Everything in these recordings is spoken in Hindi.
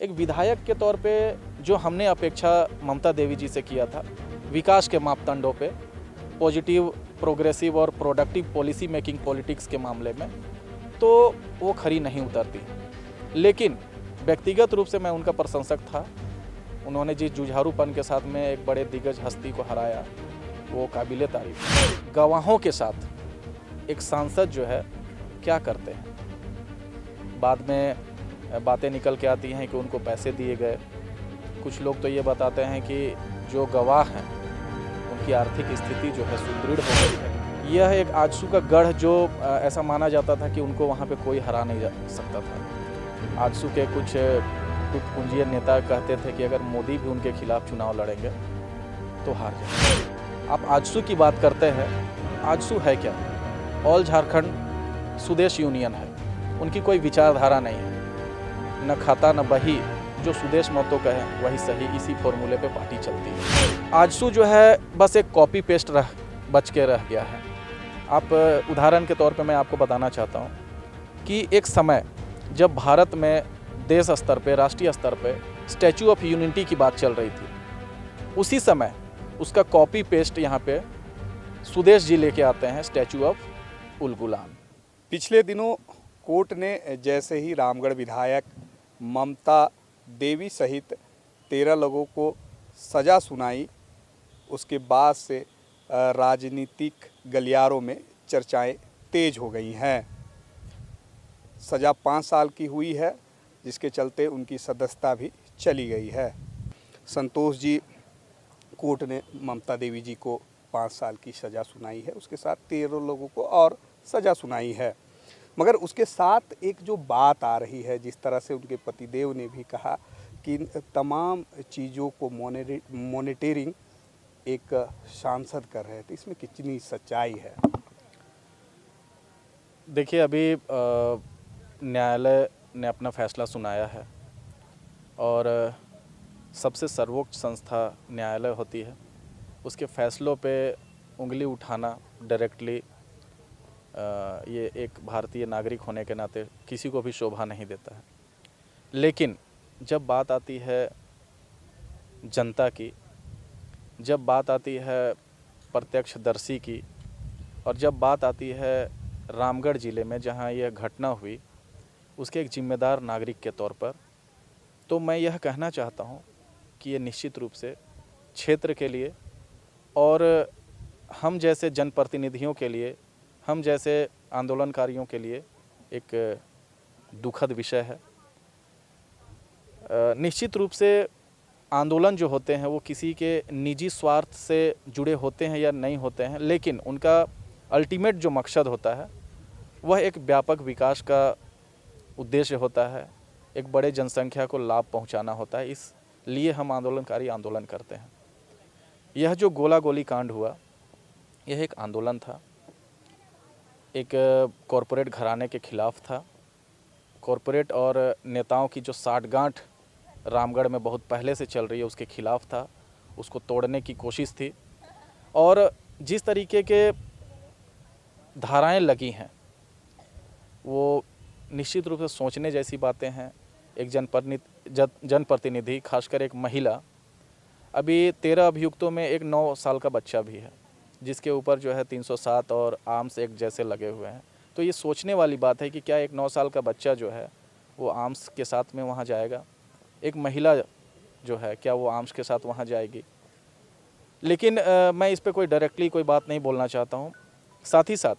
एक विधायक के तौर पे जो हमने अपेक्षा ममता देवी जी से किया था विकास के मापदंडों पे, पॉजिटिव, प्रोग्रेसिव और प्रोडक्टिव पॉलिसी मेकिंग पॉलिटिक्स के मामले में, तो वो खरी नहीं उतरती। लेकिन व्यक्तिगत रूप से मैं उनका प्रशंसक था। उन्होंने जिस जुझारूपन के साथ में एक बड़े दिग्गज हस्ती को हराया, वो काबिले तारीफ है। गवाहों के साथ एक सांसद जो है क्या करते हैं, बाद में बातें निकल के आती हैं कि उनको पैसे दिए गए। कुछ लोग तो ये बताते हैं कि जो गवाह हैं उनकी आर्थिक स्थिति जो है सुदृढ़ हो गई है। यह एक आजसू का गढ़ जो ऐसा माना जाता था कि उनको वहाँ पे कोई हरा नहीं जा सकता था। आजसू के कुछ टुटपुंजिया नेता कहते थे कि अगर मोदी भी उनके खिलाफ चुनाव लड़ेंगे तो हार जाएंगे। आप आजसू की बात करते हैं, आजसू है क्या? ऑल झारखंड सुदेश यूनियन है। उनकी कोई विचारधारा नहीं है, न खाता न बही, जो सुदेश मतों का है वही सही, इसी फॉर्मूले पे पार्टी चलती है। आजसू जो है बस एक कॉपी पेस्ट बच के रह गया है। आप उदाहरण के तौर पे मैं आपको बताना चाहता हूँ कि एक समय जब भारत में देश स्तर पे, राष्ट्रीय स्तर पे स्टैचू ऑफ यूनिटी की बात चल रही थी, उसी समय उसका कॉपी पेस्ट यहाँ पे सुदेश जी लेके आते हैं, स्टैचू ऑफ उल गुलाम। पिछले दिनों कोर्ट ने जैसे ही रामगढ़ विधायक ममता देवी सहित 13 लोगों को सज़ा सुनाई, उसके बाद से राजनीतिक गलियारों में चर्चाएं तेज हो गई हैं। सज़ा 5 साल की हुई है, जिसके चलते उनकी सदस्यता भी चली गई है। संतोष जी कोर्ट ने ममता देवी जी को 5 साल की सज़ा सुनाई है, उसके साथ 13 लोगों को और सज़ा सुनाई है। मगर उसके साथ एक जो बात आ रही है, जिस तरह से उनके पतिदेव ने भी कहा कि तमाम चीज़ों को मॉनिटरिंग एक सांसद कर रहे थे, इसमें कितनी सच्चाई है? देखिए, अभी न्यायालय ने अपना फैसला सुनाया है और सबसे सर्वोच्च संस्था न्यायालय होती है। उसके फैसलों पे उंगली उठाना डायरेक्टली ये एक भारतीय नागरिक होने के नाते किसी को भी शोभा नहीं देता है। लेकिन जब बात आती है जनता की, जब बात आती है प्रत्यक्षदर्शी की, और जब बात आती है रामगढ़ ज़िले में जहां यह घटना हुई, उसके एक जिम्मेदार नागरिक के तौर पर, तो मैं यह कहना चाहता हूं कि ये निश्चित रूप से क्षेत्र के लिए और हम जैसे जनप्रतिनिधियों के लिए, हम जैसे आंदोलनकारियों के लिए एक दुखद विषय है। निश्चित रूप से आंदोलन जो होते हैं वो किसी के निजी स्वार्थ से जुड़े होते हैं या नहीं होते हैं, लेकिन उनका अल्टीमेट जो मकसद होता है वह एक व्यापक विकास का उद्देश्य होता है, एक बड़े जनसंख्या को लाभ पहुंचाना होता है। इसलिए हम आंदोलनकारी आंदोलन करते हैं। यह जो गोला गोली कांड हुआ, यह एक आंदोलन था, एक कॉरपोरेट घराने के खिलाफ था। कॉरपोरेट और नेताओं की जो साठगांठ रामगढ़ में बहुत पहले से चल रही है, उसके खिलाफ था, उसको तोड़ने की कोशिश थी। और जिस तरीके के धाराएं लगी हैं वो निश्चित रूप से सोचने जैसी बातें हैं। एक जनप्रतिनिधि, खासकर एक महिला, अभी 13 अभियुक्तों में एक 9 साल का बच्चा भी है, जिसके ऊपर जो है 307 और आर्म्स एक्ट जैसे लगे हुए हैं। तो ये सोचने वाली बात है कि क्या एक 9 साल का बच्चा जो है वो आर्म्स के साथ में वहाँ जाएगा? एक महिला जो है क्या वो आर्म्स के साथ वहाँ जाएगी? लेकिन मैं इस पे कोई डायरेक्टली कोई बात नहीं बोलना चाहता हूँ। साथ ही साथ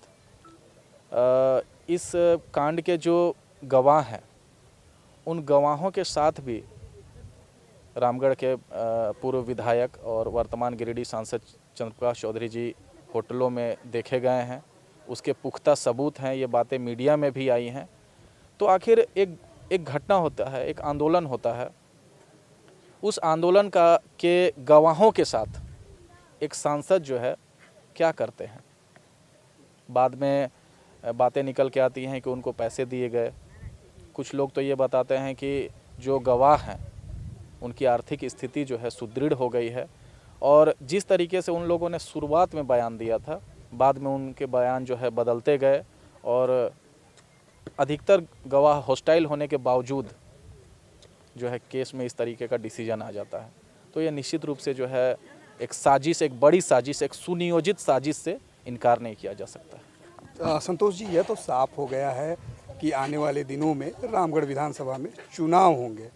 इस कांड के जो गवाह हैं, उन गवाहों के साथ भी रामगढ़ के पूर्व विधायक और वर्तमान गिरिडीह सांसद चंद्रप्रकाश चौधरी जी होटलों में देखे गए हैं। उसके पुख्ता सबूत हैं, ये बातें मीडिया में भी आई हैं। तो आखिर एक घटना होता है, एक आंदोलन होता है, उस आंदोलन के गवाहों के साथ एक सांसद जो है क्या करते हैं? बाद में बातें निकल के आती हैं कि उनको पैसे दिए गए। कुछ लोग तो ये बताते हैं कि जो गवाह हैं उनकी आर्थिक स्थिति जो है सुदृढ़ हो गई है। और जिस तरीके से उन लोगों ने शुरुआत में बयान दिया था, बाद में उनके बयान जो है बदलते गए और अधिकतर गवाह हॉस्टाइल होने के बावजूद जो है केस में इस तरीके का डिसीजन आ जाता है। तो ये निश्चित रूप से जो है एक साजिश, एक बड़ी साजिश, एक सुनियोजित साजिश से इनकार नहीं किया जा सकता। संतोष जी, यह तो साफ हो गया है कि आने वाले दिनों में रामगढ़ विधानसभा में चुनाव होंगे,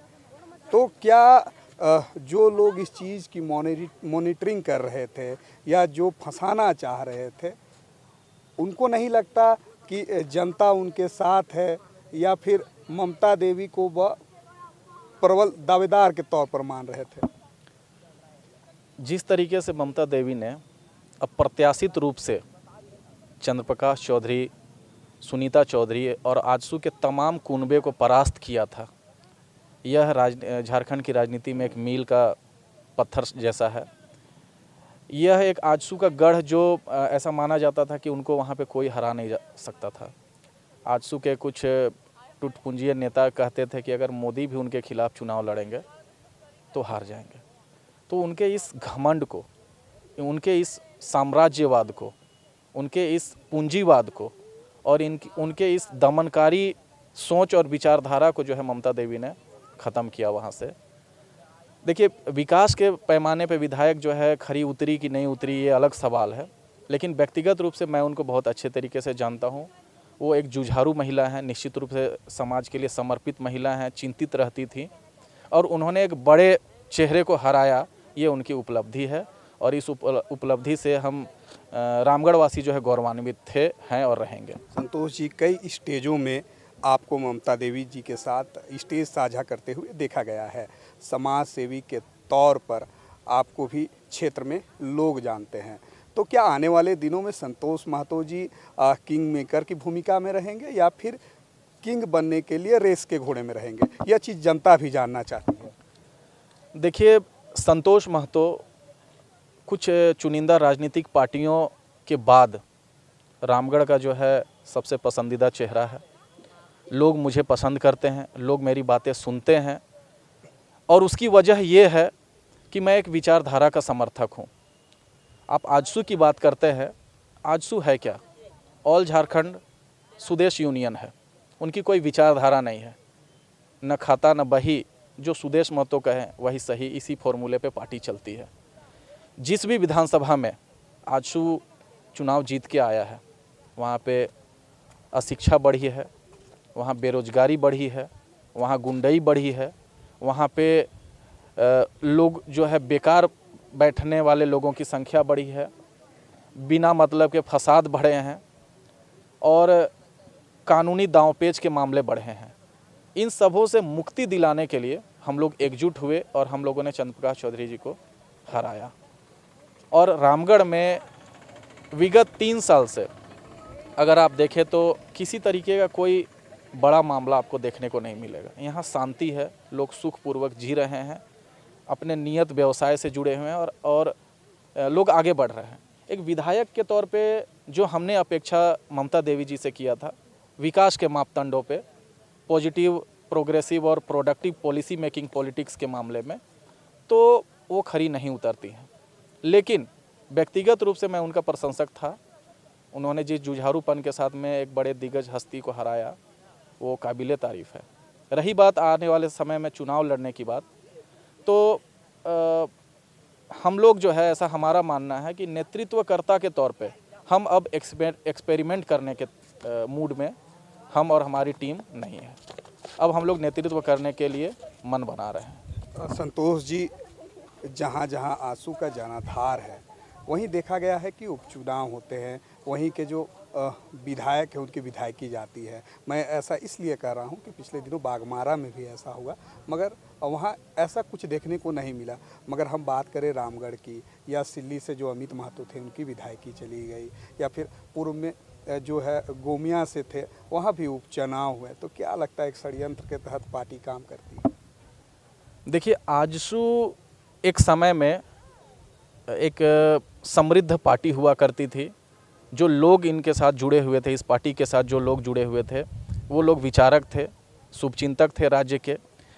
तो क्या जो लोग इस चीज़ की मॉनिटरिंग कर रहे थे या जो फंसाना चाह रहे थे, उनको नहीं लगता कि जनता उनके साथ है, या फिर ममता देवी को वह प्रबल दावेदार के तौर पर मान रहे थे? जिस तरीके से ममता देवी ने अप्रत्याशित रूप से चंद्रप्रकाश चौधरी, सुनीता चौधरी और आजसू के तमाम कुनबे को परास्त किया था, यह झारखंड की राजनीति में एक मील का पत्थर जैसा है। यह एक आजसू का गढ़ जो ऐसा माना जाता था कि उनको वहाँ पे कोई हरा नहीं जा सकता था। आजसू के कुछ टुटपुंजिया नेता कहते थे कि अगर मोदी भी उनके खिलाफ चुनाव लड़ेंगे तो हार जाएंगे। तो उनके इस घमंड को, उनके इस साम्राज्यवाद को, उनके इस पूंजीवाद को और उनके इस दमनकारी सोच और विचारधारा को जो है ममता देवी ने ख़त्म किया वहाँ से। देखिए, विकास के पैमाने पे विधायक जो है खरी उतरी कि नहीं उतरी ये अलग सवाल है, लेकिन व्यक्तिगत रूप से मैं उनको बहुत अच्छे तरीके से जानता हूँ। वो एक जुझारू महिला हैं, निश्चित रूप से समाज के लिए समर्पित महिला हैं, चिंतित रहती थी और उन्होंने एक बड़े चेहरे को हराया, ये उनकी उपलब्धि है और इस उपलब्धि से हम रामगढ़ वासी जो है गौरवान्वित थे, हैं और रहेंगे। संतोष जी, कई स्टेजों में आपको ममता देवी जी के साथ स्टेज साझा करते हुए देखा गया है। समाज सेवी के तौर पर आपको भी क्षेत्र में लोग जानते हैं, तो क्या आने वाले दिनों में संतोष महतो जी किंग मेकर की भूमिका में रहेंगे या फिर किंग बनने के लिए रेस के घोड़े में रहेंगे? यह चीज़ जनता भी जानना चाहती है। देखिए, संतोष महतो कुछ चुनिंदा राजनीतिक पार्टियों के बाद रामगढ़ का जो है सबसे पसंदीदा चेहरा है। लोग मुझे पसंद करते हैं, लोग मेरी बातें सुनते हैं और उसकी वजह ये है कि मैं एक विचारधारा का समर्थक हूँ। आप आजसू की बात करते हैं, आजसू है क्या? ऑल झारखंड सुदेश यूनियन है, उनकी कोई विचारधारा नहीं है, न खाता न बही, जो सुदेश महतो कहें वही सही, इसी फॉर्मूले पे पार्टी चलती है। जिस भी विधानसभा में आजसू चुनाव जीत के आया है, वहाँ पे अशिक्षा बढ़ी है, वहाँ बेरोजगारी बढ़ी है, वहाँ गुंडई बढ़ी है, वहाँ पे लोग जो है बेकार बैठने वाले लोगों की संख्या बढ़ी है, बिना मतलब के फसाद बढ़े हैं और कानूनी दांवपेच के मामले बढ़े हैं। इन सबों से मुक्ति दिलाने के लिए हम लोग एकजुट हुए और हम लोगों ने चंद्रप्रकाश चौधरी जी को हराया। और रामगढ़ में विगत 3 साल से अगर आप देखें तो किसी तरीके का कोई बड़ा मामला आपको देखने को नहीं मिलेगा। यहाँ शांति है, लोग सुखपूर्वक जी रहे हैं, अपने नियत व्यवसाय से जुड़े हुए हैं और लोग आगे बढ़ रहे हैं। एक विधायक के तौर पे जो हमने अपेक्षा ममता देवी जी से किया था, विकास के मापदंडों पे, पॉजिटिव, प्रोग्रेसिव और प्रोडक्टिव पॉलिसी मेकिंग पॉलिटिक्स के मामले में, तो वो खरी नहीं उतरती हैं। लेकिन व्यक्तिगत रूप से मैं उनका प्रशंसक था। उन्होंने जिस जुझारूपन के साथ में एक बड़े दिग्गज हस्ती को हराया, वो काबिले तारीफ़ है। रही बात आने वाले समय में चुनाव लड़ने की बात, तो हम लोग जो है, ऐसा हमारा मानना है कि नेतृत्वकर्ता के तौर पे हम अब एक्सपेरिमेंट करने के मूड में हम और हमारी टीम नहीं है। अब हम लोग नेतृत्व करने के लिए मन बना रहे हैं। संतोष जी, जहाँ जहाँ आंसू का जनाधार है, वहीं देखा गया है कि उपचुनाव होते हैं, वहीं के जो विधायक है उनकी विधायकी जाती है। मैं ऐसा इसलिए कह रहा हूँ कि पिछले दिनों बागमारा में भी ऐसा हुआ, मगर वहाँ ऐसा कुछ देखने को नहीं मिला। मगर हम बात करें रामगढ़ की, या सिल्ली से जो अमित महतो थे उनकी विधायकी चली गई, या फिर पूर्व में जो है गोमिया से थे, वहाँ भी उपचुनाव हुए, तो क्या लगता है एक षड्यंत्र के तहत पार्टी काम करती है? देखिए, आजसू एक समय में एक समृद्ध पार्टी हुआ करती थी। जो लोग इनके साथ जुड़े हुए थे, इस पार्टी के साथ जो लोग जुड़े हुए थे, वो लोग विचारक थे, शुभचिंतक थे राज्य के।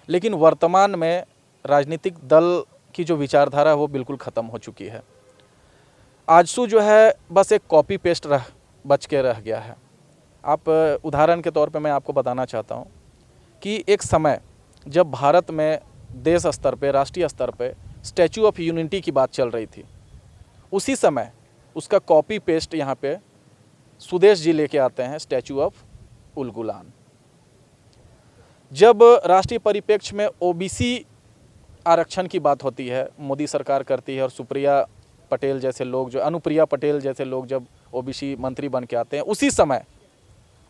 लेकिन वर्तमान में राजनीतिक दल की जो विचारधारा है वो बिल्कुल ख़त्म हो चुकी है। आजसू जो है बस एक कॉपी पेस्ट बच के रह गया है। आप उदाहरण के तौर पे मैं आपको बताना चाहता हूँ कि एक समय जब भारत में देश स्तर पे, राष्ट्रीय स्तर पे स्टैचू ऑफ यूनिटी की बात चल रही थी, उसी समय उसका कॉपी पेस्ट यहाँ पे सुदेश जी लेके आते हैं स्टैचू ऑफ उलगुलान। जब राष्ट्रीय परिप्रेक्ष्य में ओबीसी आरक्षण की बात होती है, मोदी सरकार करती है और सुप्रिया पटेल जैसे लोग, जो अनुप्रिया पटेल जैसे लोग जब ओबीसी मंत्री बन के आते हैं, उसी समय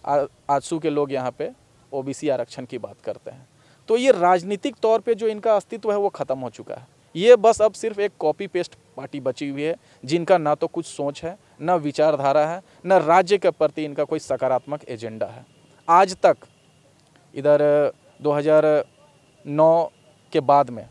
आजसू के लोग यहाँ पे ओबीसी आरक्षण की बात करते हैं। तो ये राजनीतिक तौर पे जो इनका अस्तित्व है वो ख़त्म हो चुका है। ये बस अब सिर्फ एक कॉपी पेस्ट पार्टी बची हुई है, जिनका ना तो कुछ सोच है, ना विचारधारा है, ना राज्य के प्रति इनका कोई सकारात्मक एजेंडा है। आज तक इधर 2009 के बाद में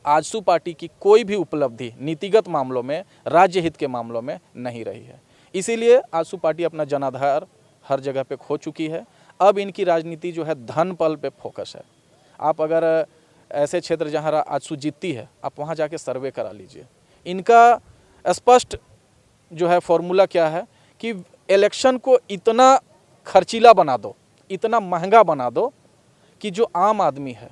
आजसू पार्टी की कोई भी उपलब्धि नीतिगत मामलों में, राज्य हित के मामलों में नहीं रही है। इसीलिए आजसू पार्टी अपना जनाधार हर जगह पे खो चुकी है। अब इनकी राजनीति जो है धन बल पे फोकस है। आप अगर ऐसे क्षेत्र जहां आजसू जीतती है, आप वहां जाके सर्वे करा लीजिए। इनका स्पष्ट जो है फॉर्मूला क्या है कि इलेक्शन को इतना खर्चीला बना दो, इतना महंगा बना दो कि जो आम आदमी है,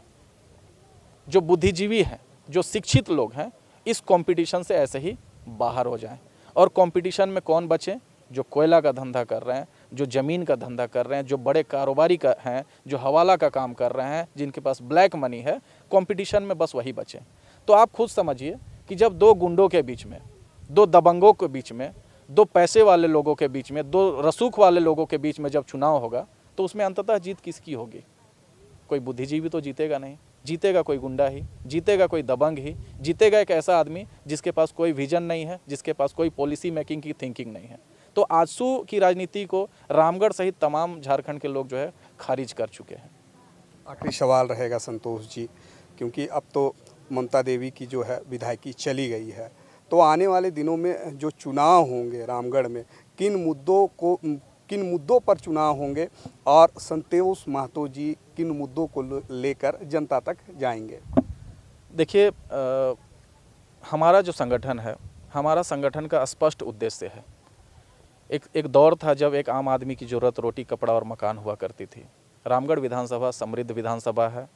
जो बुद्धिजीवी हैं, जो शिक्षित लोग हैं, इस कंपटीशन से ऐसे ही बाहर हो जाएं। और कंपटीशन में कौन बचे? जो कोयला का धंधा कर रहे हैं, जो ज़मीन का धंधा कर रहे हैं, जो बड़े कारोबारी का हैं, जो हवाला का काम कर रहे हैं, जिनके पास ब्लैक मनी है, कंपटीशन में बस वही बचे। तो आप खुद समझिए कि जब दो गुंडों के बीच में, दो दबंगों के बीच में, दो पैसे वाले लोगों के बीच में, दो रसूख वाले लोगों के बीच में जब चुनाव होगा, तो उसमें अंततः जीत किसकी होगी? कोई बुद्धिजीवी तो जीतेगा नहीं, जीतेगा कोई गुंडा ही, जीतेगा कोई दबंग ही, जीतेगा एक ऐसा आदमी जिसके पास कोई विजन नहीं है, जिसके पास कोई पॉलिसी मेकिंग की थिंकिंग नहीं है। तो आजसू की राजनीति को रामगढ़ सहित तमाम झारखंड के लोग जो है खारिज कर चुके हैं। आखिरी सवाल रहेगा संतोष जी, क्योंकि अब तो ममता देवी की जो है विधायकी चली गई है, तो आने वाले दिनों में जो चुनाव होंगे रामगढ़ में, किन मुद्दों पर चुनाव होंगे और संतोष महतो जी किन मुद्दों को लेकर जनता तक जाएंगे? देखिए, हमारा जो संगठन है, हमारा संगठन का स्पष्ट उद्देश्य है। एक दौर था जब एक आम आदमी की ज़रूरत रोटी, कपड़ा और मकान हुआ करती थी। रामगढ़ विधानसभा समृद्ध विधानसभा है,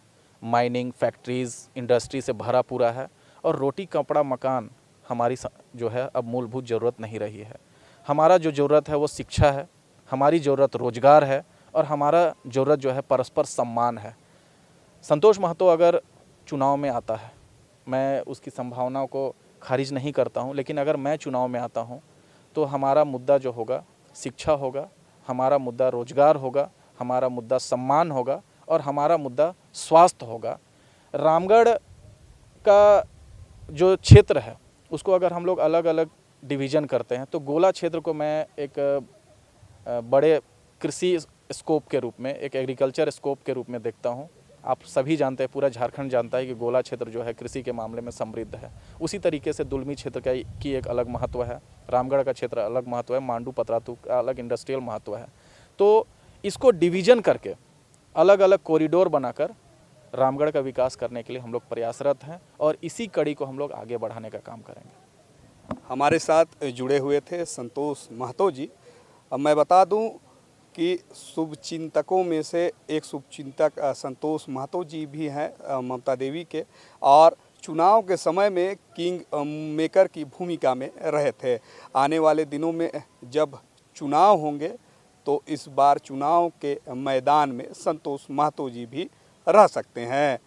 माइनिंग, फैक्ट्रीज़, इंडस्ट्री से भरा पूरा है, और रोटी, कपड़ा, मकान हमारी जो है अब मूलभूत ज़रूरत नहीं रही है। हमारा जो ज़रूरत है वो शिक्षा है, हमारी ज़रूरत रोजगार है, और हमारा ज़रूरत जो है परस्पर सम्मान है। संतोष महतो अगर चुनाव में आता है, मैं उसकी संभावनाओं को खारिज नहीं करता हूं, लेकिन अगर मैं चुनाव में आता हूं तो हमारा मुद्दा जो होगा शिक्षा होगा, हमारा मुद्दा रोजगार होगा, हमारा मुद्दा सम्मान होगा, और हमारा मुद्दा स्वास्थ्य होगा। रामगढ़ का जो क्षेत्र है उसको अगर हम लोग अलग अलग डिवीज़न करते हैं, तो गोला क्षेत्र को मैं एक बड़े कृषि स्कोप के रूप में, एक एग्रीकल्चर स्कोप के रूप में देखता हूं। आप सभी जानते हैं, पूरा झारखंड जानता है कि गोला क्षेत्र जो है कृषि के मामले में समृद्ध है। उसी तरीके से दुलमी क्षेत्र की एक अलग महत्व है, रामगढ़ का क्षेत्र अलग महत्व है, मांडू पतरातू का अलग इंडस्ट्रियल महत्व है। तो इसको डिवीज़न करके अलग अलग कॉरिडोर बनाकर रामगढ़ का विकास करने के लिए हम लोग प्रयासरत हैं, और इसी कड़ी को हम लोग आगे बढ़ाने का काम करेंगे। हमारे साथ जुड़े हुए थे संतोष महतो जी। अब मैं बता दूं कि शुभचिंतकों में से एक शुभचिंतक संतोष महतो जी भी हैं ममता देवी के, और चुनाव के समय में किंग मेकर की भूमिका में रहे थे। आने वाले दिनों में जब चुनाव होंगे तो इस बार चुनाव के मैदान में संतोष महतो जी भी रह सकते हैं।